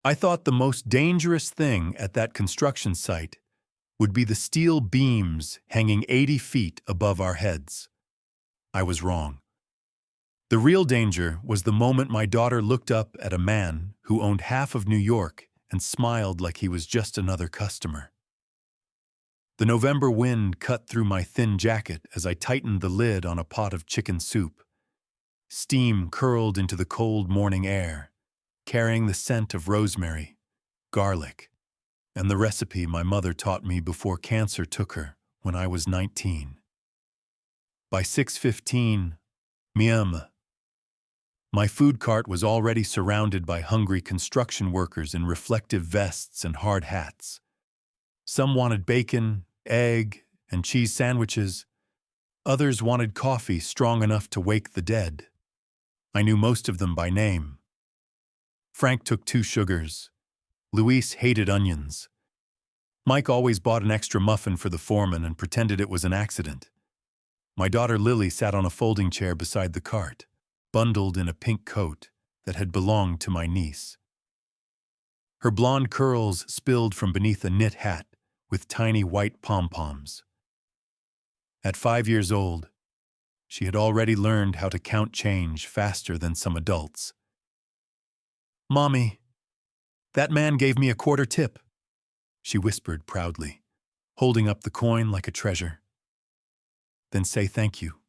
I thought the most dangerous thing at that construction site would be the steel beams hanging 80 feet above our heads. I was wrong. The real danger was the moment my daughter looked up at a man who owned half of New York and smiled like he was just another customer. The November wind cut through my thin jacket as I tightened the lid on a pot of chicken soup. Steam curled into the cold morning air, carrying the scent of rosemary, garlic, and the recipe my mother taught me before cancer took her when I was 19. By 6:15, my food cart was already surrounded by hungry construction workers in reflective vests and hard hats. Some wanted bacon, egg, and cheese sandwiches. Others wanted coffee strong enough to wake the dead. I knew most of them by name. Frank took 2 sugars. Luis hated onions. Mike always bought an extra muffin for the foreman and pretended it was an accident. My daughter Lily sat on a folding chair beside the cart, bundled in a pink coat that had belonged to my niece. Her blonde curls spilled from beneath a knit hat with tiny white pom-poms. At 5 years old, she had already learned how to count change faster than some adults. "Mommy, that man gave me a quarter tip," she whispered proudly, holding up the coin like a treasure. "Then say thank you,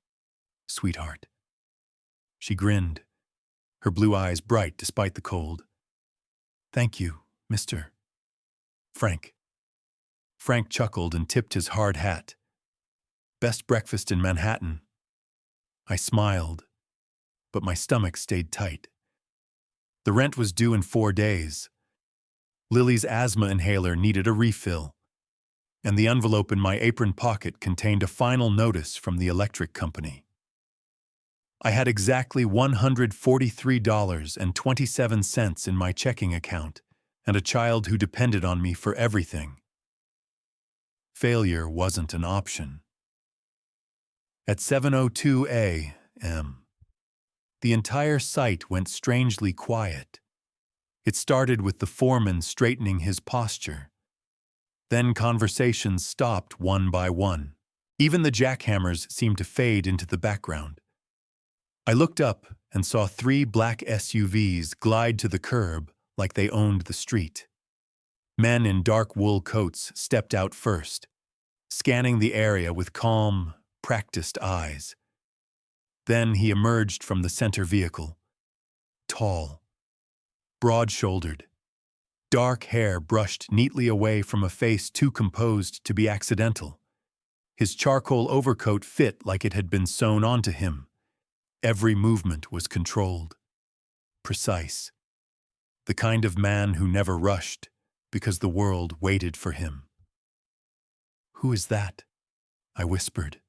sweetheart." She grinned, her blue eyes bright despite the cold. "Thank you, Mr. Frank." Frank chuckled and tipped his hard hat. "Best breakfast in Manhattan." I smiled, but my stomach stayed tight. The rent was due in 4 days. Lily's asthma inhaler needed a refill, and the envelope in my apron pocket contained a final notice from the electric company. I had exactly $143.27 in my checking account, and a child who depended on me for everything. Failure wasn't an option. At 7:02 a.m., the entire site went strangely quiet. It started with the foreman straightening his posture. Then conversations stopped one by one. Even the jackhammers seemed to fade into the background. I looked up and saw 3 black SUVs glide to the curb like they owned the street. Men in dark wool coats stepped out first, scanning the area with calm, practiced eyes. Then he emerged from the center vehicle. Tall, broad-shouldered, dark hair brushed neatly away from a face too composed to be accidental. His charcoal overcoat fit like it had been sewn onto him. Every movement was controlled, precise. The kind of man who never rushed because the world waited for him. "Who is that?" I whispered.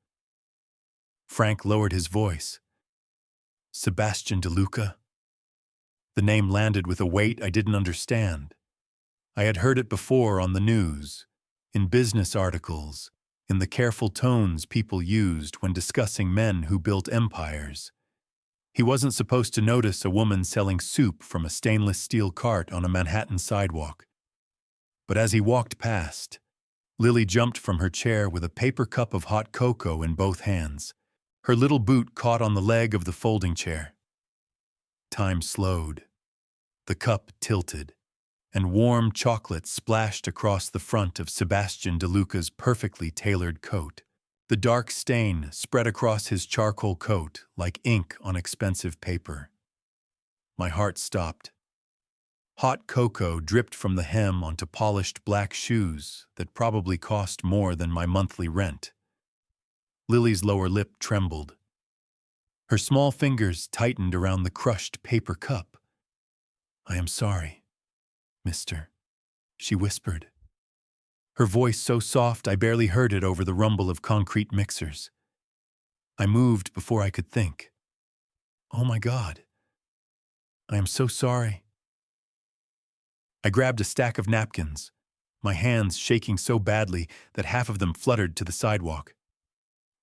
Frank lowered his voice. "Sebastian DeLuca." The name landed with a weight I didn't understand. I had heard it before on the news, in business articles, in the careful tones people used when discussing men who built empires. He wasn't supposed to notice a woman selling soup from a stainless steel cart on a Manhattan sidewalk. But as he walked past, Lily jumped from her chair with a paper cup of hot cocoa in both hands. Her little boot caught on the leg of the folding chair. Time slowed. The cup tilted, and warm chocolate splashed across the front of Sebastian DeLuca's perfectly tailored coat. The dark stain spread across his charcoal coat like ink on expensive paper. My heart stopped. Hot cocoa dripped from the hem onto polished black shoes that probably cost more than my monthly rent. Lily's lower lip trembled. Her small fingers tightened around the crushed paper cup. "I am sorry, mister," she whispered. Her voice so soft I barely heard it over the rumble of concrete mixers. I moved before I could think. "Oh my God. I am so sorry." I grabbed a stack of napkins, my hands shaking so badly that half of them fluttered to the sidewalk.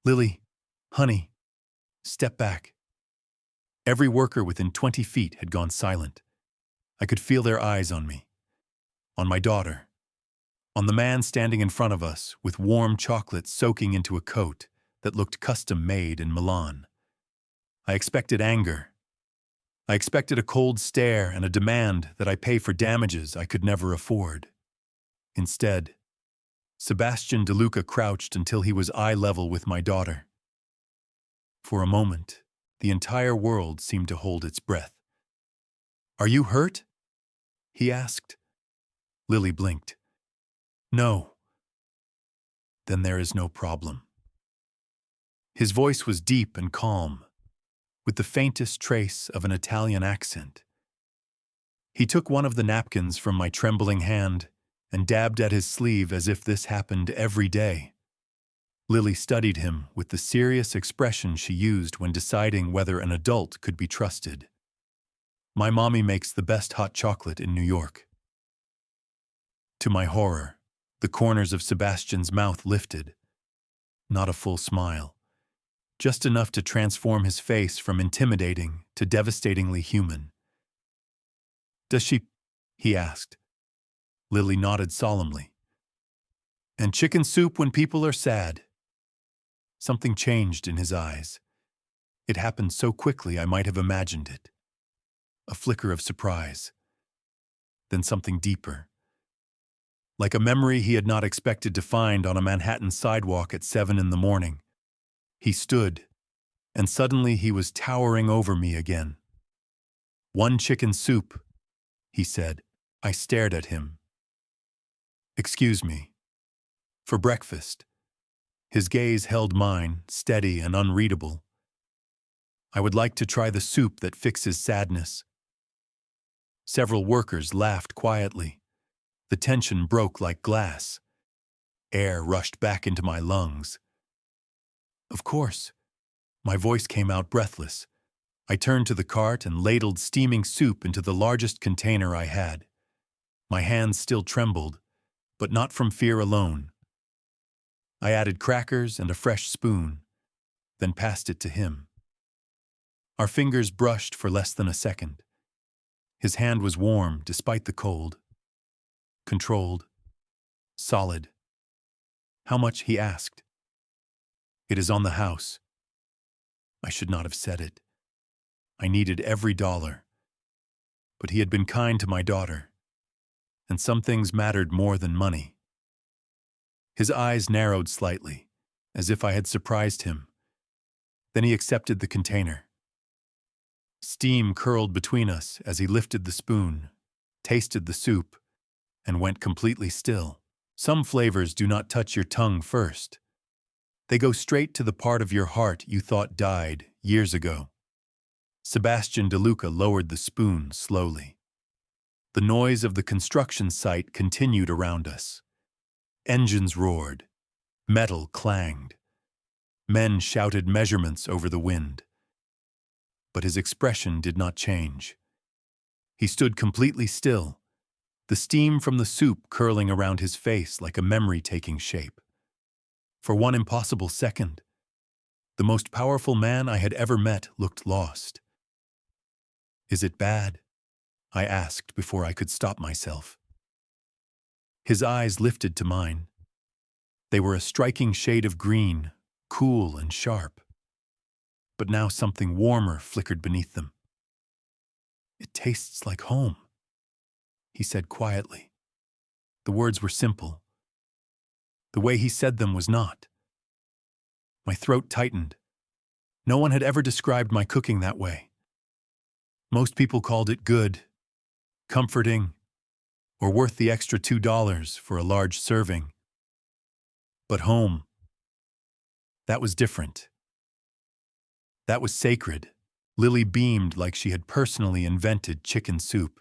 "Lily, honey, step back." Every worker within 20 feet had gone silent. I could feel their eyes on me. on my daughter, on the man standing in front of us with warm chocolate soaking into a coat that looked custom-made in Milan. I expected anger. I expected a cold stare and a demand that I pay for damages I could never afford. Instead, Sebastian DeLuca crouched until he was eye level with my daughter. For a moment, the entire world seemed to hold its breath. "Are you hurt?" he asked. Lily blinked. "No." "Then there is no problem." His voice was deep and calm, with the faintest trace of an Italian accent. He took one of the napkins from my trembling hand and dabbed at his sleeve as if this happened every day. Lily studied him with the serious expression she used when deciding whether an adult could be trusted. "My mommy makes the best hot chocolate in New York." To my horror, the corners of Sebastian's mouth lifted. Not a full smile, just enough to transform his face from intimidating to devastatingly human. "Does she?" he asked. Lily nodded solemnly. "And chicken soup when people are sad." Something changed in his eyes. It happened so quickly I might have imagined it. A flicker of surprise. Then something deeper. Like a memory he had not expected to find on a Manhattan sidewalk at 7 in the morning. He stood, and suddenly he was towering over me again. "One chicken soup," he said. I stared at him. "Excuse me. For breakfast." His gaze held mine, steady and unreadable. "I would like to try the soup that fixes sadness." Several workers laughed quietly. The tension broke like glass. Air rushed back into my lungs. "Of course." My voice came out breathless. I turned to the cart and ladled steaming soup into the largest container I had. My hands still trembled, but not from fear alone. I added crackers and a fresh spoon, then passed it to him. Our fingers brushed for less than a second. His hand was warm despite the cold. Controlled. Solid. "How much?" he asked. "It is on the house." I should not have said it. I needed every dollar. But he had been kind to my daughter, and some things mattered more than money. His eyes narrowed slightly, as if I had surprised him. Then he accepted the container. Steam curled between us as he lifted the spoon, tasted the soup, and went completely still. Some flavors do not touch your tongue first. They go straight to the part of your heart you thought died years ago. Sebastian DeLuca lowered the spoon slowly. The noise of the construction site continued around us. Engines roared. Metal clanged. Men shouted measurements over the wind. But his expression did not change. He stood completely still, the steam from the soup curling around his face like a memory taking shape. For one impossible second, the most powerful man I had ever met looked lost. "Is it bad?" I asked before I could stop myself. His eyes lifted to mine. They were a striking shade of green, cool and sharp. But now something warmer flickered beneath them. "It tastes like home," he said quietly. The words were simple. The way he said them was not. My throat tightened. No one had ever described my cooking that way. Most people called it good, comforting, or worth the extra $2 for a large serving. But home, that was different. That was sacred. Lily beamed like she had personally invented chicken soup.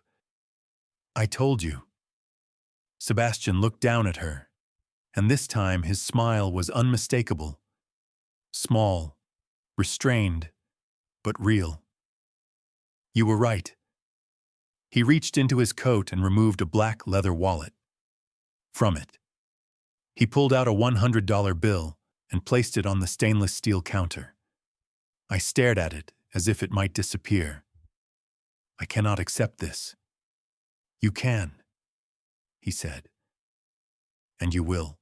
"I told you." Sebastian looked down at her, and this time his smile was unmistakable. Small, restrained, but real. "You were right." He reached into his coat and removed a black leather wallet. From it, he pulled out a $100 bill and placed it on the stainless steel counter. I stared at it as if it might disappear. "I cannot accept this." "You can." he said. And you will.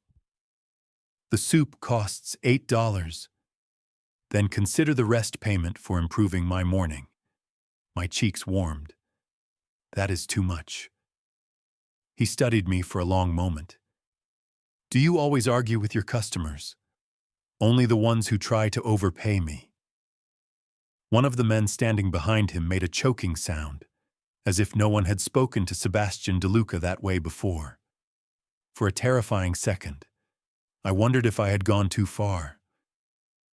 The soup costs $8. Then consider the rest payment for improving my morning. My cheeks warmed. That is too much. He studied me for a long moment. Do you always argue with your customers? Only the ones who try to overpay me. One of the men standing behind him made a choking sound, as if no one had spoken to Sebastian DeLuca that way before. For a terrifying second, I wondered if I had gone too far.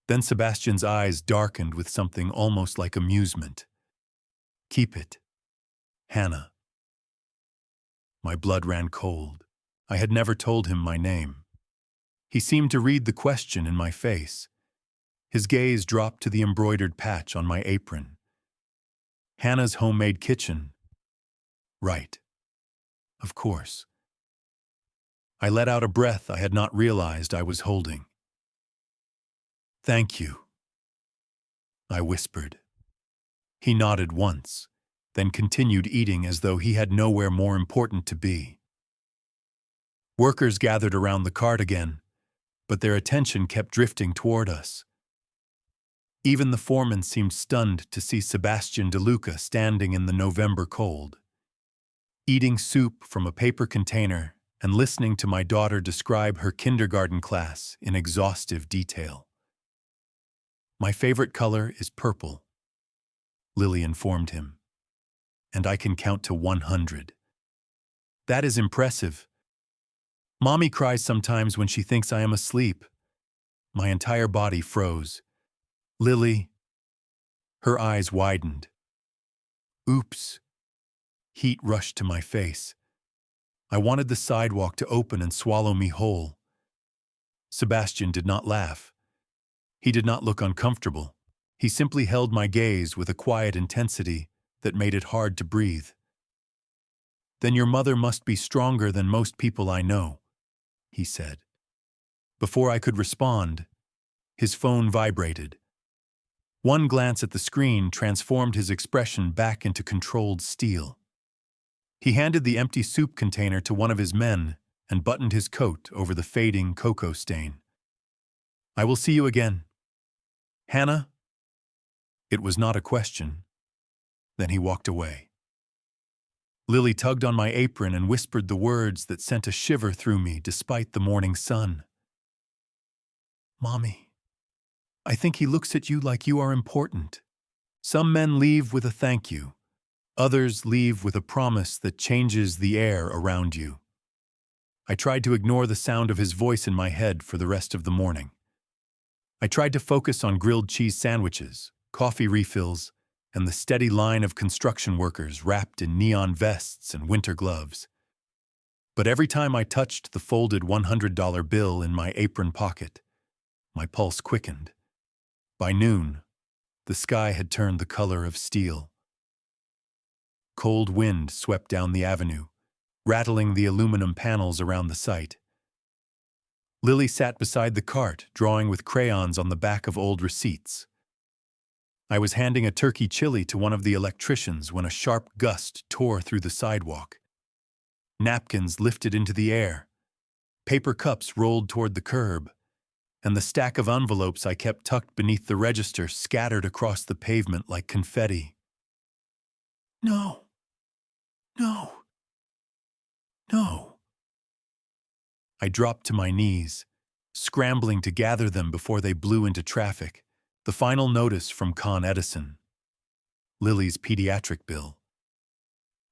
Then Sebastian's eyes darkened with something almost like amusement. Keep it, Hannah. My blood ran cold. I had never told him my name. He seemed to read the question in my face. His gaze dropped to the embroidered patch on my apron. Hannah's homemade kitchen. Right. Of course. I let out a breath I had not realized I was holding. Thank you, I whispered. He nodded once, then continued eating as though he had nowhere more important to be. Workers gathered around the cart again, but their attention kept drifting toward us. Even the foreman seemed stunned to see Sebastian DeLuca standing in the November cold, eating soup from a paper container and listening to my daughter describe her kindergarten class in exhaustive detail. My favorite color is purple, Lily informed him, and I can count to 100. That is impressive. Mommy cries sometimes when she thinks I am asleep. My entire body froze. Lily. Her eyes widened. Oops. Heat rushed to my face. I wanted the sidewalk to open and swallow me whole. Sebastian did not laugh. He did not look uncomfortable. He simply held my gaze with a quiet intensity that made it hard to breathe. Then your mother must be stronger than most people I know, he said. Before I could respond, his phone vibrated. One glance at the screen transformed his expression back into controlled steel. He handed the empty soup container to one of his men and buttoned his coat over the fading cocoa stain. I will see you again. Hannah? It was not a question. Then he walked away. Lily tugged on my apron and whispered the words that sent a shiver through me despite the morning sun. Mommy, I think he looks at you like you are important. Some men leave with a thank you. Others leave with a promise that changes the air around you. I tried to ignore the sound of his voice in my head for the rest of the morning. I tried to focus on grilled cheese sandwiches, coffee refills, and the steady line of construction workers wrapped in neon vests and winter gloves. But every time I touched the folded $100 bill in my apron pocket, my pulse quickened. By noon, the sky had turned the color of steel. Cold wind swept down the avenue, rattling the aluminum panels around the site. Lily sat beside the cart, drawing with crayons on the back of old receipts. I was handing a turkey chili to one of the electricians when a sharp gust tore through the sidewalk. Napkins lifted into the air. Paper cups rolled toward the curb, and the stack of envelopes I kept tucked beneath the register scattered across the pavement like confetti. No. No. No. I dropped to my knees, scrambling to gather them before they blew into traffic. The final notice from Con Edison. Lily's pediatric bill.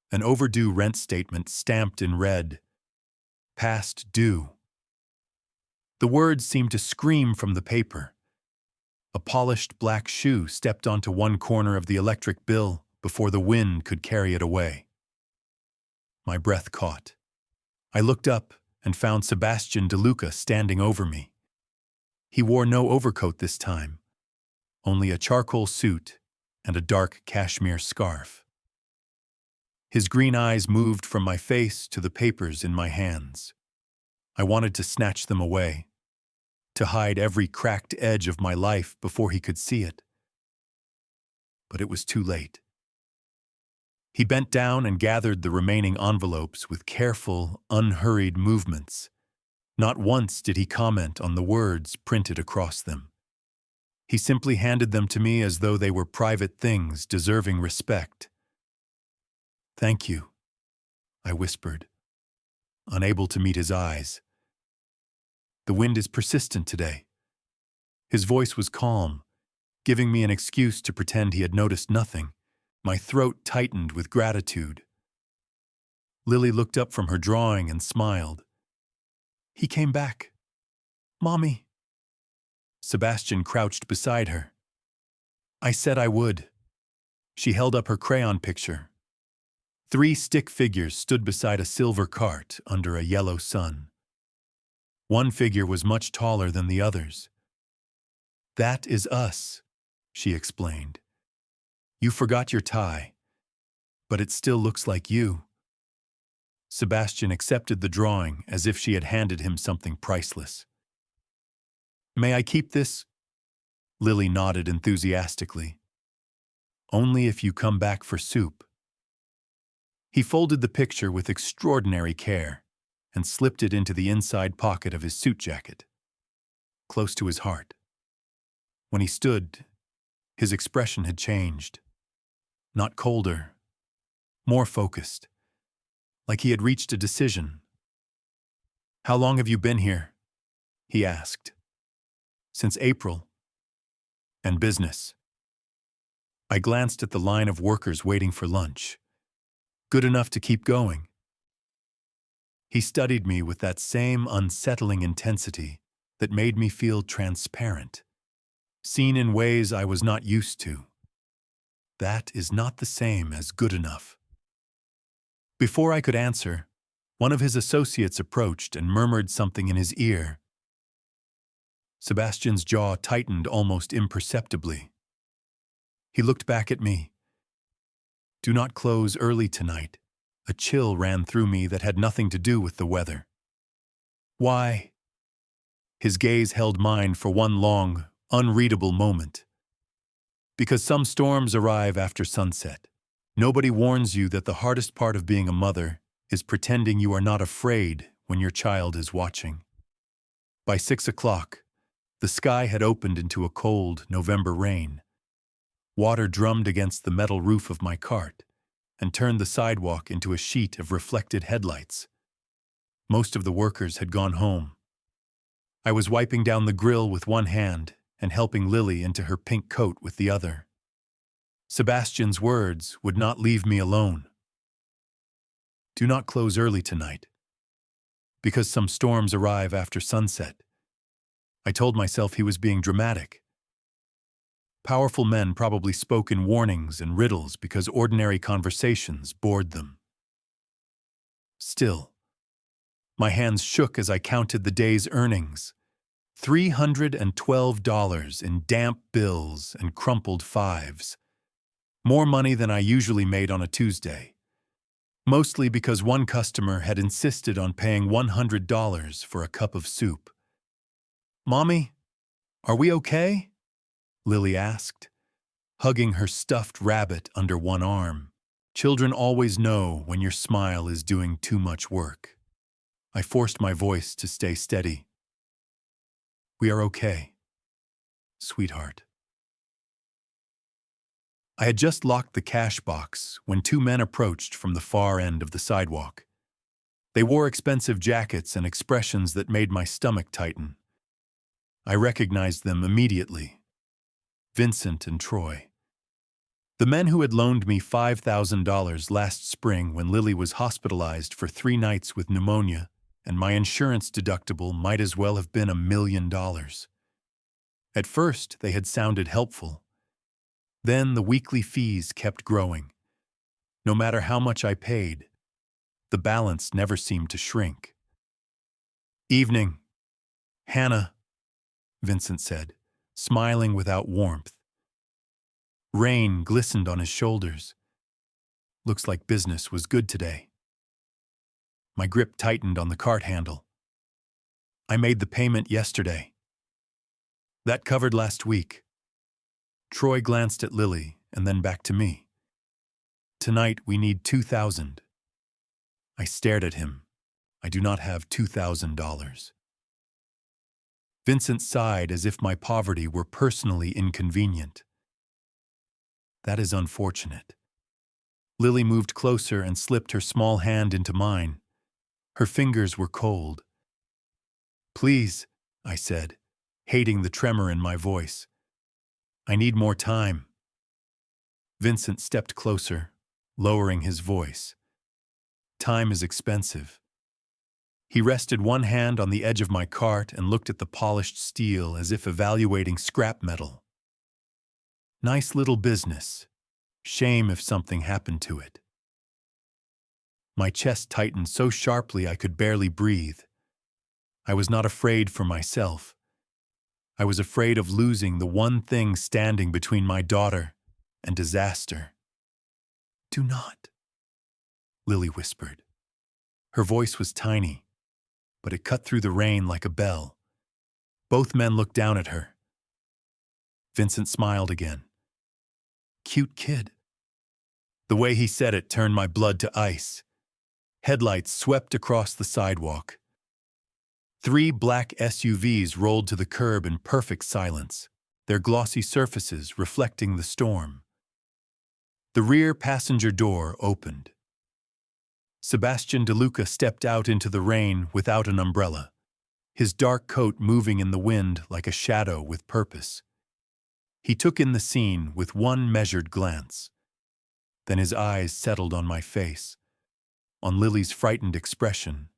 An overdue rent statement stamped in red. Past due. The words seemed to scream from the paper. A polished black shoe stepped onto one corner of the electric bill before the wind could carry it away. My breath caught. I looked up and found Sebastian DeLuca standing over me. He wore no overcoat this time, only a charcoal suit and a dark cashmere scarf. His green eyes moved from my face to the papers in my hands. I wanted to snatch them away, to hide every cracked edge of my life before he could see it. But it was too late. He bent down and gathered the remaining envelopes with careful, unhurried movements. Not once did he comment on the words printed across them. He simply handed them to me as though they were private things deserving respect. "Thank you," I whispered, unable to meet his eyes. "The wind is persistent today." His voice was calm, giving me an excuse to pretend he had noticed nothing. My throat tightened with gratitude. Lily looked up from her drawing and smiled. "He came back. Mommy." Sebastian crouched beside her. "I said I would." She held up her crayon picture. 3 stick figures stood beside a silver cart under a yellow sun. One figure was much taller than the others. "That is us," she explained. "You forgot your tie, but it still looks like you." Sebastian accepted the drawing as if she had handed him something priceless. "May I keep this?" Lily nodded enthusiastically. "Only if you come back for soup." He folded the picture with extraordinary care and slipped it into the inside pocket of his suit jacket, close to his heart. When he stood, his expression had changed. Not colder, more focused, like he had reached a decision. "How long have you been here?" he asked. "Since April." "And business?" I glanced at the line of workers waiting for lunch. "Good enough to keep going." He studied me with that same unsettling intensity that made me feel transparent, seen in ways I was not used to. That is not the same as good enough. Before I could answer, one of his associates approached and murmured something in his ear. Sebastian's jaw tightened almost imperceptibly. He looked back at me. "Do not close early tonight." A chill ran through me that had nothing to do with the weather. "Why?" His gaze held mine for one long, unreadable moment. "Because some storms arrive after sunset. Nobody warns you that the hardest part of being a mother is pretending you are not afraid when your child is watching." By 6 o'clock, the sky had opened into a cold November rain. Water drummed against the metal roof of my cart and turned the sidewalk into a sheet of reflected headlights. Most of the workers had gone home. I was wiping down the grill with one hand and helping Lily into her pink coat with the other. Sebastian's words would not leave me alone. "Do not close early tonight, because some storms arrive after sunset." I told myself he was being dramatic. Powerful men probably spoke in warnings and riddles because ordinary conversations bored them. Still, my hands shook as I counted the day's earnings. $312 in damp bills and crumpled fives. More money than I usually made on a Tuesday. Mostly because one customer had insisted on paying $100 for a cup of soup. "Mommy, are we okay?" Lily asked, hugging her stuffed rabbit under one arm. Children always know when your smile is doing too much work. I forced my voice to stay steady. "We are okay, sweetheart." I had just locked the cash box when 2 men approached from the far end of the sidewalk. They wore expensive jackets and expressions that made my stomach tighten. I recognized them immediately. Vincent and Troy. The men who had loaned me $5,000 last spring when Lily was hospitalized for 3 nights with pneumonia, and my insurance deductible might as well have been $1 million. At first, they had sounded helpful. Then the weekly fees kept growing. No matter how much I paid, the balance never seemed to shrink. "Evening, Hannah," Vincent said, smiling without warmth. Rain glistened on his shoulders. Looks like business was good today. My grip tightened on the cart handle. "I made the payment yesterday." "That covered last week." Troy glanced at Lily and then back to me. Tonight we need 2,000. I stared at him. I do not have $2,000. Vincent sighed as if my poverty were personally inconvenient. That is unfortunate. Lily moved closer and slipped her small hand into mine. Her fingers were cold. Please, I said, hating the tremor in my voice. I need more time. Vincent stepped closer, lowering his voice. Time is expensive. He rested one hand on the edge of my cart and looked at the polished steel as if evaluating scrap metal. Nice little business. Shame if something happened to it. My chest tightened so sharply I could barely breathe. I was not afraid for myself. I was afraid of losing the one thing standing between my daughter and disaster. Do not, Lily whispered. Her voice was tiny, but it cut through the rain like a bell. Both men looked down at her. Vincent smiled again. Cute kid. The way he said it turned my blood to ice. Headlights swept across the sidewalk. 3 black SUVs rolled to the curb in perfect silence, their glossy surfaces reflecting the storm. The rear passenger door opened. Sebastian DeLuca stepped out into the rain without an umbrella, his dark coat moving in the wind like a shadow with purpose. He took in the scene with one measured glance. Then his eyes settled on my face, on Lily's frightened expression,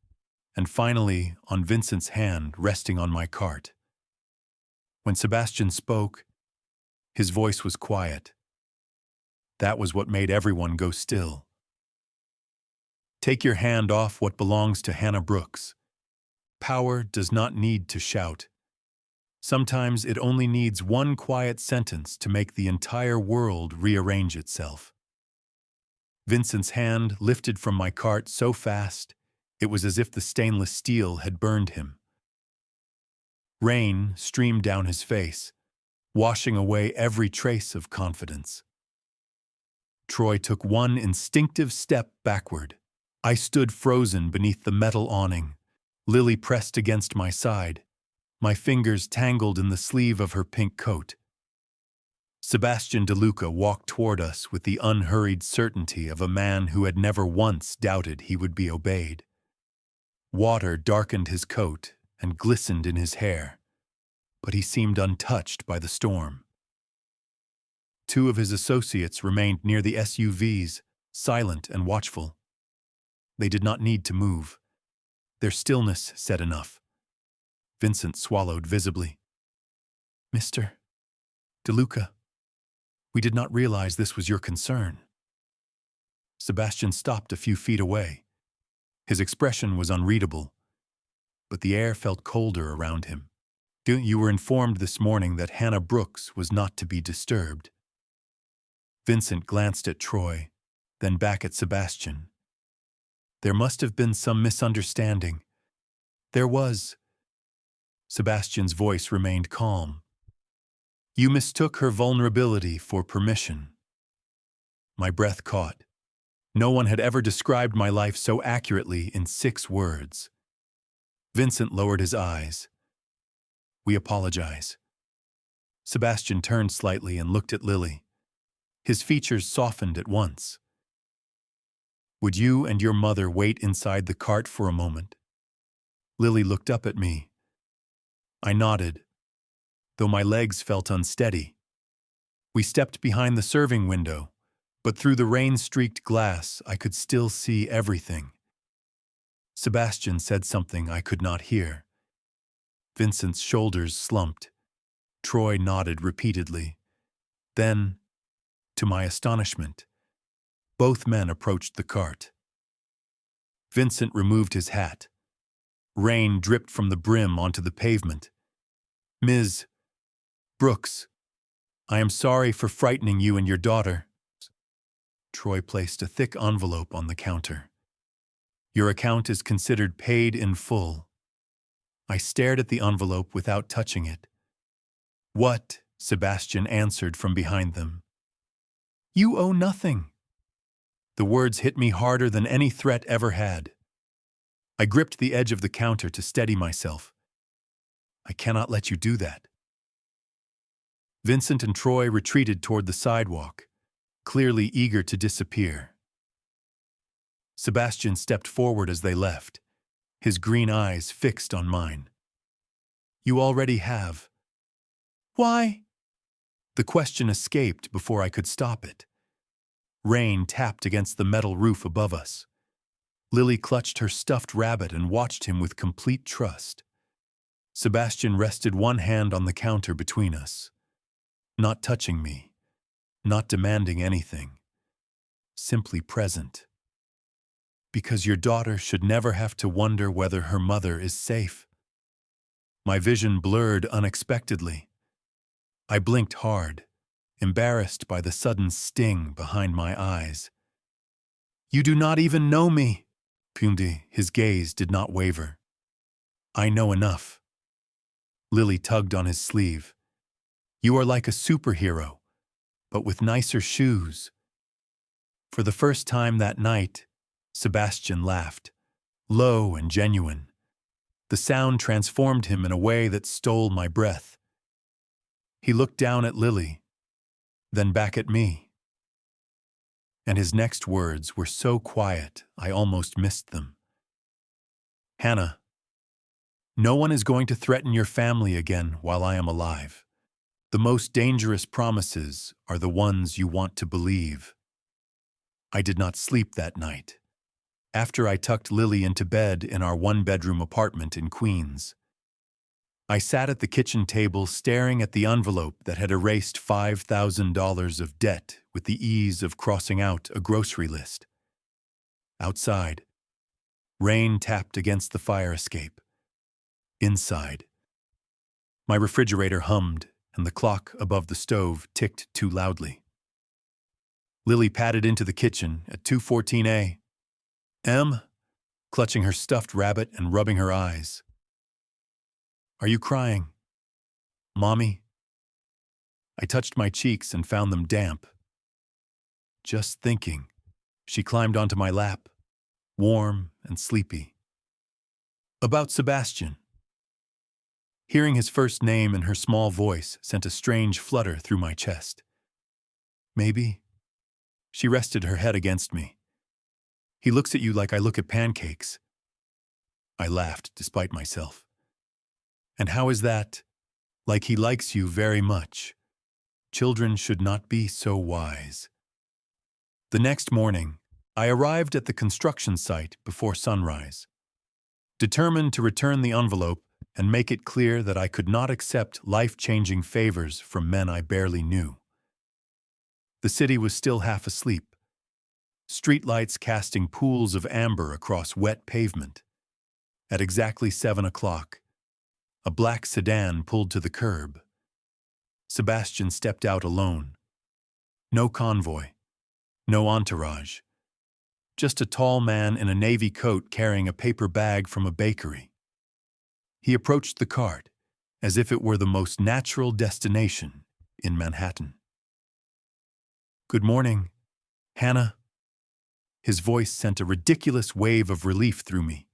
and finally on Vincent's hand resting on my cart. When Sebastian spoke, his voice was quiet. That was what made everyone go still. Take your hand off what belongs to Hannah Brooks. Power does not need to shout. Sometimes it only needs one quiet sentence to make the entire world rearrange itself. Vincent's hand lifted from my cart so fast, it was as if the stainless steel had burned him. Rain streamed down his face, washing away every trace of confidence. Troy took one instinctive step backward. I stood frozen beneath the metal awning, Lily pressed against my side, my fingers tangled in the sleeve of her pink coat. Sebastian DeLuca walked toward us with the unhurried certainty of a man who had never once doubted he would be obeyed. Water darkened his coat and glistened in his hair, but he seemed untouched by the storm. 2 of his associates remained near the SUVs, silent and watchful. They did not need to move. Their stillness said enough. Vincent swallowed visibly. Mr. DeLuca, we did not realize this was your concern. Sebastian stopped a few feet away. His expression was unreadable, but the air felt colder around him. You were informed this morning that Hannah Brooks was not to be disturbed. Vincent glanced at Troy, then back at Sebastian. There must have been some misunderstanding. There was. Sebastian's voice remained calm. You mistook her vulnerability for permission. My breath caught. No one had ever described my life so accurately in 6 words. Vincent lowered his eyes. We apologize. Sebastian turned slightly and looked at Lily. His features softened at once. Would you and your mother wait inside the cart for a moment? Lily looked up at me. I nodded, though my legs felt unsteady. We stepped behind the serving window, but through the rain-streaked glass I could still see everything. Sebastian said something I could not hear. Vincent's shoulders slumped. Troy nodded repeatedly. Then, to my astonishment, both men approached the cart. Vincent removed his hat. Rain dripped from the brim onto the pavement. Ms. Brooks, I am sorry for frightening you and your daughter. Troy placed a thick envelope on the counter. Your account is considered paid in full. I stared at the envelope without touching it. What? Sebastian answered from behind them. You owe nothing. The words hit me harder than any threat ever had. I gripped the edge of the counter to steady myself. I cannot let you do that. Vincent and Troy retreated toward the sidewalk, clearly eager to disappear. Sebastian stepped forward as they left, his green eyes fixed on mine. You already have. Why? The question escaped before I could stop it. Rain tapped against the metal roof above us. Lily clutched her stuffed rabbit and watched him with complete trust. Sebastian rested one hand on the counter between us, not touching me, not demanding anything, simply present. Because your daughter should never have to wonder whether her mother is safe. My vision blurred unexpectedly. I blinked hard, embarrassed by the sudden sting behind my eyes. You do not even know me. Pundi, his gaze did not waver. I know enough. Lily tugged on his sleeve. You are like a superhero, but with nicer shoes. For the first time that night, Sebastian laughed, low and genuine. The sound transformed him in a way that stole my breath. He looked down at Lily, then back at me. And his next words were so quiet, I almost missed them. Hannah, no one is going to threaten your family again while I am alive. The most dangerous promises are the ones you want to believe. I did not sleep that night. After I tucked Lily into bed in our one-bedroom apartment in Queens, I sat at the kitchen table staring at the envelope that had erased $5,000 of debt with the ease of crossing out a grocery list. Outside, rain tapped against the fire escape. Inside, my refrigerator hummed and the clock above the stove ticked too loudly. Lily padded into the kitchen at 2:14 a.m., clutching her stuffed rabbit and rubbing her eyes. Are you crying, Mommy? I touched my cheeks and found them damp. Just thinking. She climbed onto my lap, warm and sleepy. About Sebastian. Hearing his first name in her small voice sent a strange flutter through my chest. Maybe. She rested her head against me. He looks at you like I look at pancakes. I laughed despite myself. And how is that? Like he likes you very much. Children should not be so wise. The next morning, I arrived at the construction site before sunrise, determined to return the envelope and make it clear that I could not accept life-changing favors from men I barely knew. The city was still half asleep, streetlights casting pools of amber across wet pavement. At exactly 7 o'clock, a black sedan pulled to the curb. Sebastian stepped out alone. No convoy, no entourage. Just a tall man in a navy coat carrying a paper bag from a bakery. He approached the cart as if it were the most natural destination in Manhattan. Good morning, Hannah. His voice sent a ridiculous wave of relief through me.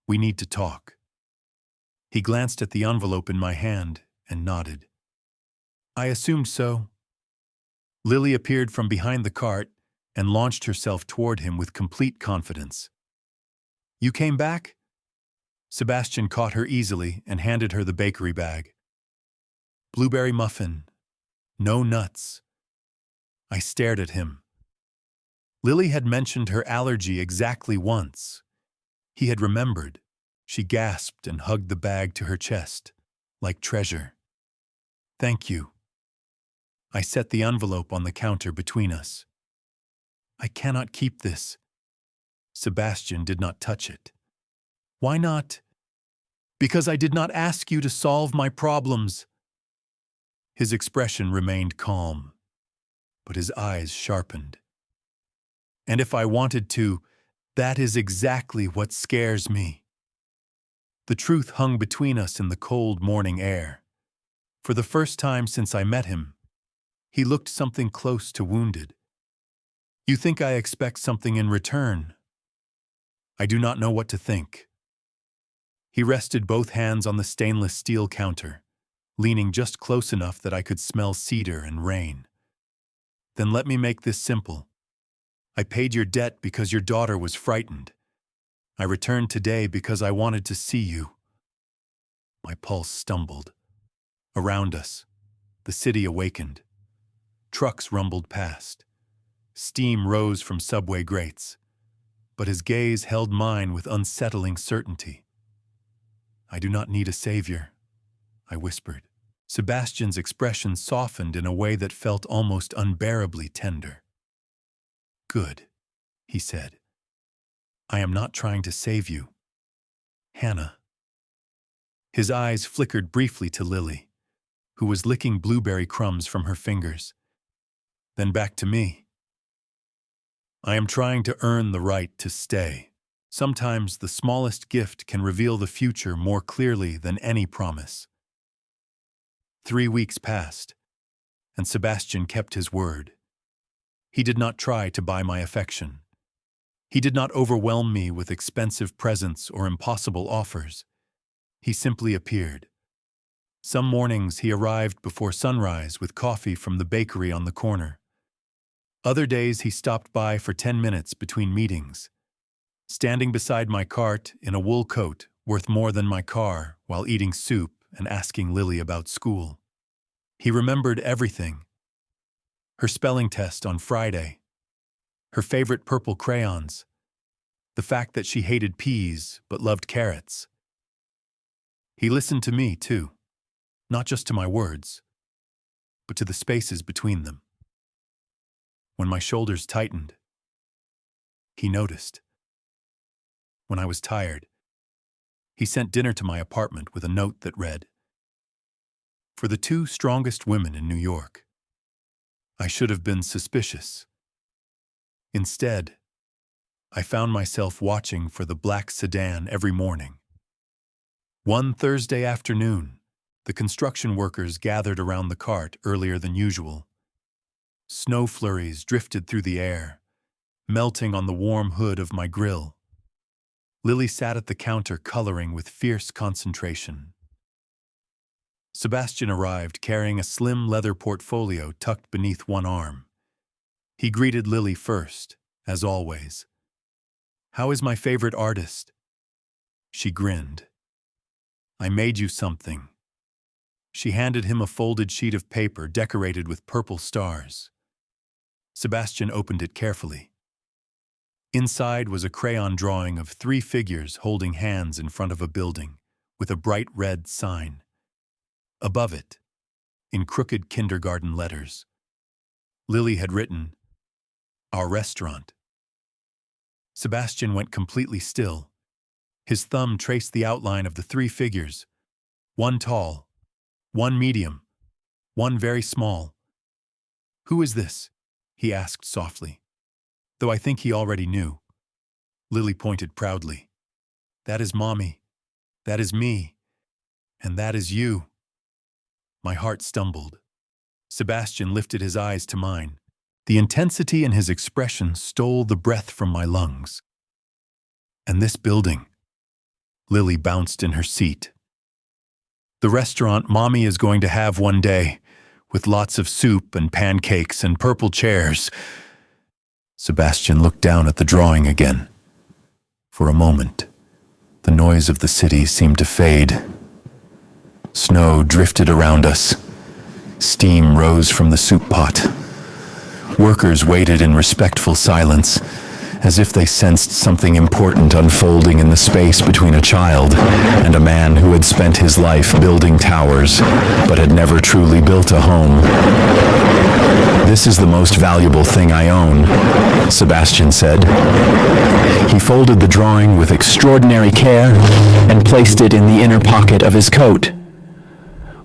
We need to talk. He glanced at the envelope in my hand and nodded. I assumed so. Lily appeared from behind the cart and launched herself toward him with complete confidence. You came back? Sebastian caught her easily and handed her the bakery bag. Blueberry muffin. No nuts. I stared at him. Lily had mentioned her allergy exactly once. He had remembered. She gasped and hugged the bag to her chest, like treasure. Thank you. I set the envelope on the counter between us. I cannot keep this. Sebastian did not touch it. Why not? Because I did not ask you to solve my problems. His expression remained calm, but his eyes sharpened. And if I wanted to, that is exactly what scares me. The truth hung between us in the cold morning air. For the first time since I met him, he looked something close to wounded. You think I expect something in return? I do not know what to think. He rested both hands on the stainless steel counter, leaning just close enough that I could smell cedar and rain. Then let me make this simple. I paid your debt because your daughter was frightened. I returned today because I wanted to see you. My pulse stumbled. Around us, the city awakened. Trucks rumbled past. Steam rose from subway grates, but his gaze held mine with unsettling certainty. I do not need a savior, I whispered. Sebastian's expression softened in a way that felt almost unbearably tender. Good, he said. I am not trying to save you. Hannah. His eyes flickered briefly to Lily, who was licking blueberry crumbs from her fingers. Then back to me. I am trying to earn the right to stay. Sometimes the smallest gift can reveal the future more clearly than any promise. 3 weeks passed, and Sebastian kept his word. He did not try to buy my affection. He did not overwhelm me with expensive presents or impossible offers. He simply appeared. Some mornings he arrived before sunrise with coffee from the bakery on the corner. Other days he stopped by for 10 minutes between meetings, standing beside my cart in a wool coat worth more than my car while eating soup and asking Lily about school. He remembered everything. Her spelling test on Friday, her favorite purple crayons, the fact that she hated peas but loved carrots. He listened to me, too, not just to my words, but to the spaces between them. When my shoulders tightened, he noticed. When I was tired, he sent dinner to my apartment with a note that read, "For the 2 strongest women in New York." I should have been suspicious. Instead, I found myself watching for the black sedan every morning. One Thursday afternoon, the construction workers gathered around the cart earlier than usual. Snow flurries drifted through the air, melting on the warm hood of my grill. Lily sat at the counter coloring with fierce concentration. Sebastian arrived carrying a slim leather portfolio tucked beneath one arm. He greeted Lily first, as always. "How is my favorite artist?" She grinned. "I made you something." She handed him a folded sheet of paper decorated with purple stars. Sebastian opened it carefully. Inside was a crayon drawing of 3 figures holding hands in front of a building, with a bright red sign. Above it, in crooked kindergarten letters, Lily had written, "Our restaurant." Sebastian went completely still. His thumb traced the outline of the 3 figures, one tall, one medium, one very small. "Who is this?" he asked softly, though I think he already knew. Lily pointed proudly. "That is Mommy, that is me, and that is you." My heart stumbled. Sebastian lifted his eyes to mine. The intensity in his expression stole the breath from my lungs. "And this building?" Lily bounced in her seat. "The restaurant Mommy is going to have one day, with lots of soup and pancakes and purple chairs." Sebastian looked down at the drawing again. For a moment, the noise of the city seemed to fade. Snow drifted around us. Steam rose from the soup pot. Workers waited in respectful silence, as if they sensed something important unfolding in the space between a child and a man who had spent his life building towers, but had never truly built a home. "This is the most valuable thing I own," Sebastian said. He folded the drawing with extraordinary care and placed it in the inner pocket of his coat,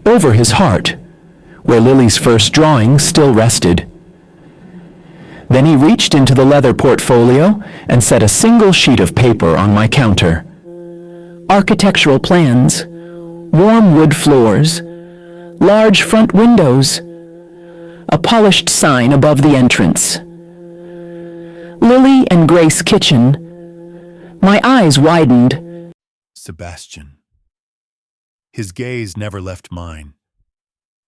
over his heart, where Lily's first drawing still rested. Then he reached into the leather portfolio and set a single sheet of paper on my counter. Architectural plans, warm wood floors, large front windows, a polished sign above the entrance. Lily and Grace kitchen. My eyes widened. Sebastian. His gaze never left mine.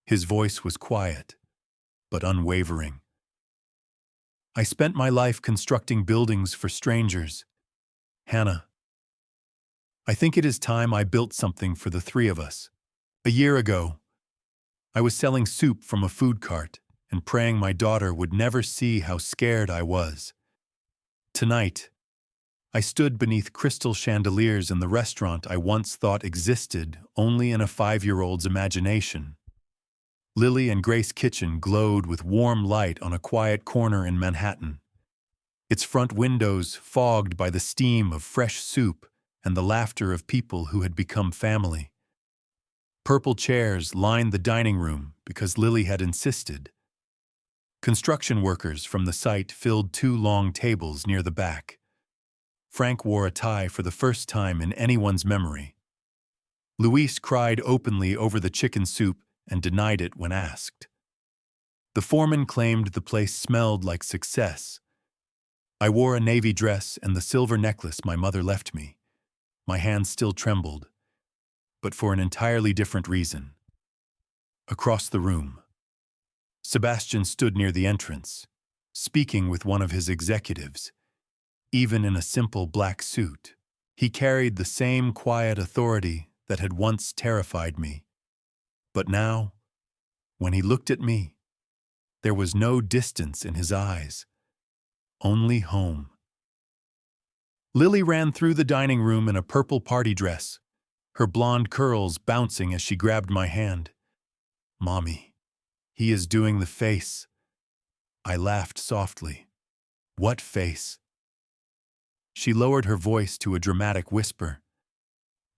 His voice was quiet, but unwavering. I spent my life constructing buildings for strangers. Hannah, I think it is time I built something for the three of us. A year ago, I was selling soup from a food cart and praying my daughter would never see how scared I was. Tonight, I stood beneath crystal chandeliers in the restaurant I once thought existed only in a 5-year-old's imagination. Lily and Grace Kitchen glowed with warm light on a quiet corner in Manhattan, its front windows fogged by the steam of fresh soup and the laughter of people who had become family. Purple chairs lined the dining room because Lily had insisted. Construction workers from the site filled 2 long tables near the back. Frank wore a tie for the first time in anyone's memory. Luis cried openly over the chicken soup and denied it when asked. The foreman claimed the place smelled like success. I wore a navy dress and the silver necklace my mother left me. My hands still trembled, but for an entirely different reason. Across the room, Sebastian stood near the entrance, speaking with one of his executives. Even in a simple black suit, he carried the same quiet authority that had once terrified me. But now, when he looked at me, there was no distance in his eyes, only home. Lily ran through the dining room in a purple party dress, her blonde curls bouncing as she grabbed my hand. "Mommy, he is doing the face." I laughed softly. "What face?" She lowered her voice to a dramatic whisper.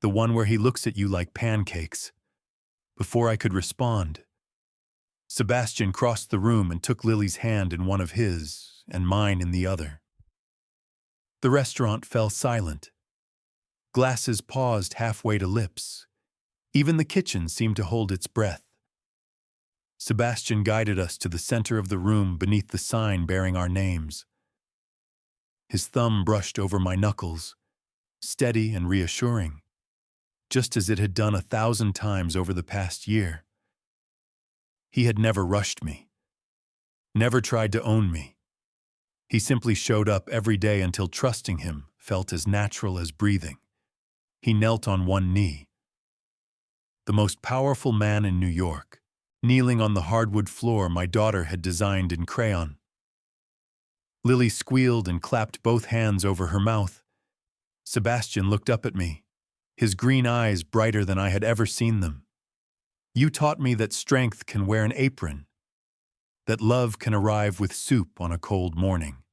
"The one where he looks at you like pancakes." Before I could respond, Sebastian crossed the room and took Lily's hand in one of his and mine in the other. The restaurant fell silent. Glasses paused halfway to lips. Even the kitchen seemed to hold its breath. Sebastian guided us to the center of the room beneath the sign bearing our names. His thumb brushed over my knuckles, steady and reassuring, just as it had done 1,000 times over the past year. He had never rushed me, never tried to own me. He simply showed up every day until trusting him felt as natural as breathing. He knelt on one knee. The most powerful man in New York, kneeling on the hardwood floor my daughter had designed in crayon. Lily squealed and clapped both hands over her mouth. Sebastian looked up at me, his green eyes brighter than I had ever seen them. "You taught me that strength can wear an apron, that love can arrive with soup on a cold morning,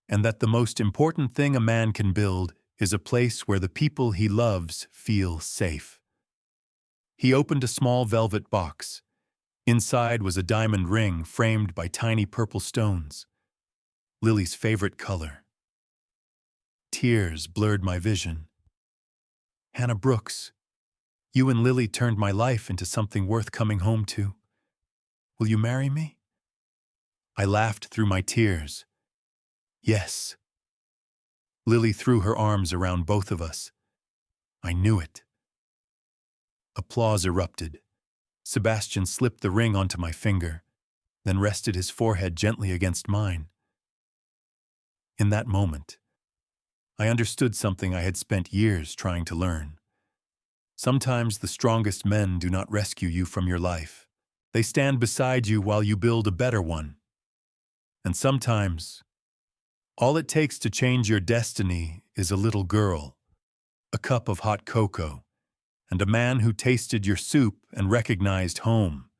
and that the most important thing a man can build is a place where the people he loves feel safe." He opened a small velvet box. Inside was a diamond ring framed by tiny purple stones, Lily's favorite color. Tears blurred my vision. "Hannah Brooks, you and Lily turned my life into something worth coming home to. Will you marry me?" I laughed through my tears. "Yes." Lily threw her arms around both of us. I knew it. Applause erupted. Sebastian slipped the ring onto my finger, then rested his forehead gently against mine. In that moment, I understood something I had spent years trying to learn. Sometimes the strongest men do not rescue you from your life. They stand beside you while you build a better one. And sometimes, all it takes to change your destiny is a little girl, a cup of hot cocoa, and a man who tasted your soup and recognized home.